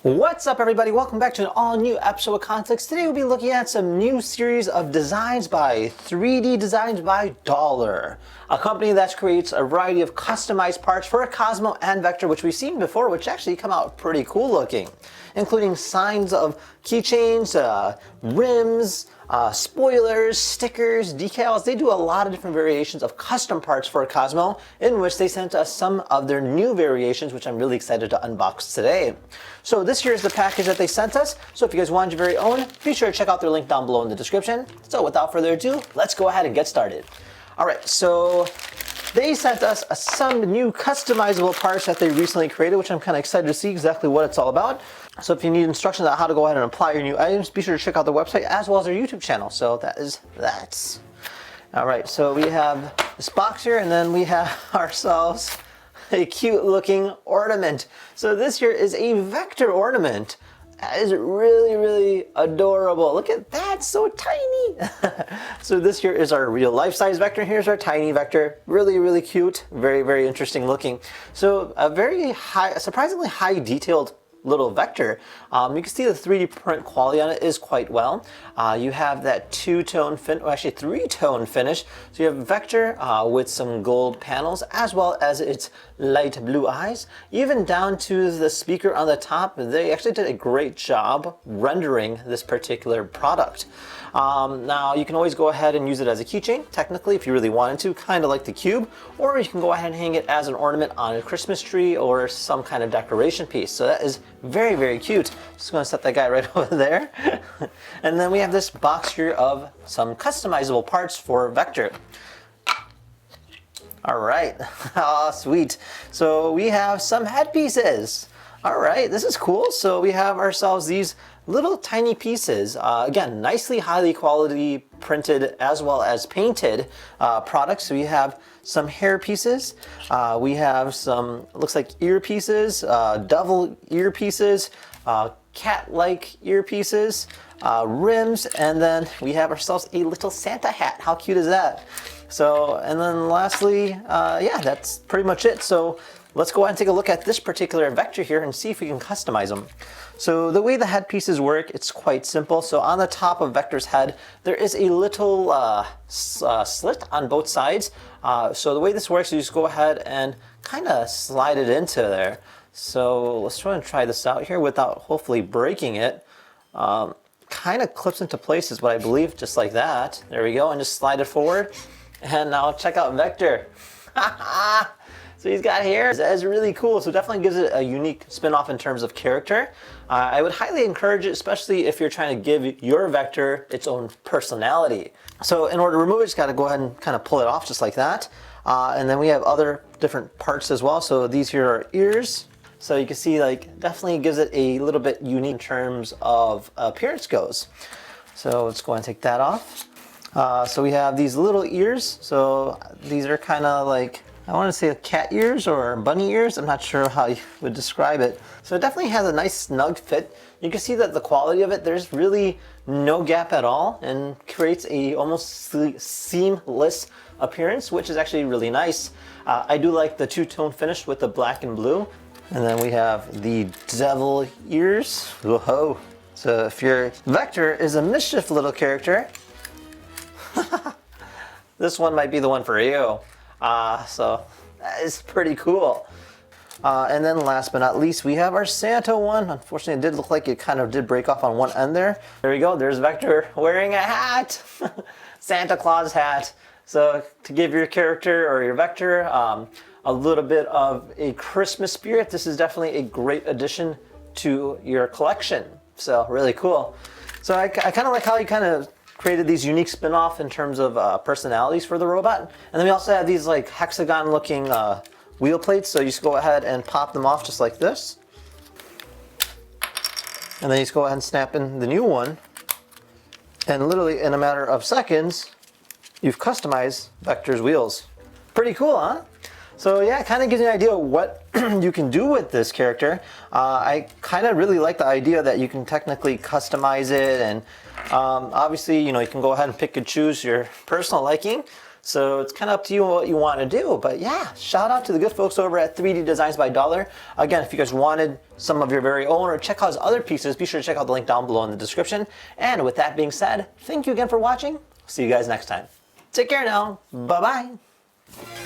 What's up, everybody? Welcome back to an all-new episode of Context. Today we'll be looking at some new series of designs by 3D Designs by Dollar, a company that creates a variety of customized parts for a Cozmo and Vector, which we've seen before, which actually come out pretty cool looking, including signs of keychains, rims, spoilers, stickers, decals. They do a lot of different variations of custom parts for a Cozmo, in which they sent us some of their new variations, which I'm really excited to unbox today. So this here is the package that they sent us. So if you guys want your very own, be sure to check out their link down below in the description. So without further ado, let's go ahead and get started. All right, so they sent us some new customizable parts that they recently created, which I'm kind of excited to see exactly what it's all about. So if you need instructions on how to go ahead and apply your new items, be sure to check out their website as well as their YouTube channel. So that is that. All right, so we have this box here, and then we have ourselves a cute looking ornament. So this here is a vector ornament. That is really, really adorable. Look at that, so tiny. So this here is our real life-size vector. Here's our tiny vector. Really, really cute. Very, very interesting looking. So a very high, surprisingly high detailed little vector. You can see the 3D print quality on it is quite well. You have that two-tone three-tone finish. So you have vector with some gold panels, as well as its light blue eyes. Even down to the speaker on the top, they actually did a great job rendering this particular product. Now you can always go ahead and use it as a keychain, technically, if you really wanted to, kind of like the cube, or you can go ahead and hang it as an ornament on a Christmas tree or some kind of decoration piece. So that is very, very cute. Just going to set that guy right over there. And then we have this box here of some customizable parts for Vector. All right, oh, sweet. So we have some headpieces. All right, this is cool. So we have ourselves these little tiny pieces. Again, nicely highly quality printed as well as painted products. So we have some hair pieces. We have some, looks like ear pieces, devil ear pieces, cat-like ear pieces, rims, and then we have ourselves a little Santa hat. How cute is that? So, and then lastly, yeah, that's pretty much it. So let's go ahead and take a look at this particular vector here and see if we can customize them. So the way the headpieces work, it's quite simple. So on the top of Vector's head, there is a little slit on both sides. So the way this works, you just go ahead and kind of slide it into there. So let's try and try this out here without hopefully breaking it. Kind of clips into place is what I believe, just like that. There we go, and just slide it forward. And now check out Vector. So he's got hair. That's really cool. So definitely gives it a unique spin-off in terms of character. I would highly encourage it, especially if you're trying to give your vector its own personality. So in order to remove it, just got to go ahead and kind of pull it off just like that. And then we have other different parts as well. So these here are ears. So you can see, like, definitely gives it a little bit unique in terms of appearance goes. So let's go ahead and take that off. So we have these little ears. So these are kind of like, I want to say cat ears or bunny ears. I'm not sure how you would describe it. So it definitely has a nice snug fit. You can see that the quality of it, there's really no gap at all and creates a almost seamless appearance, which is actually really nice. I do like the two-tone finish with the black and blue. And then we have the devil ears. Whoa. So if your vector is a mischief little character, this one might be the one for you. So that is pretty cool. And then last but not least, we have our Santa one. Unfortunately, it did look like it kind of did break off on one end there. There we go. There's Vector wearing a hat. Santa Claus hat. So to give your character or your vector a little bit of a Christmas spirit, this is definitely a great addition to your collection. So really cool. So I kind of like how you kind of created these unique spin-off in terms of personalities for the robot. And then we also have these like hexagon looking wheel plates. So you just go ahead and pop them off just like this. And then you just go ahead and snap in the new one. And literally in a matter of seconds, you've customized Vector's wheels. Pretty cool, huh? So yeah, it kind of gives you an idea of what you can do with this character. I kind of really like the idea that you can technically customize it, and obviously, you know, you can go ahead and pick and choose your personal liking. So it's kind of up to you what you want to do. But yeah, shout out to the good folks over at 3D Designs by Dollar. Again, if you guys wanted some of your very own or check out his other pieces, be sure to check out the link down below in the description. And with that being said, thank you again for watching. See you guys next time. Take care now. Bye-bye.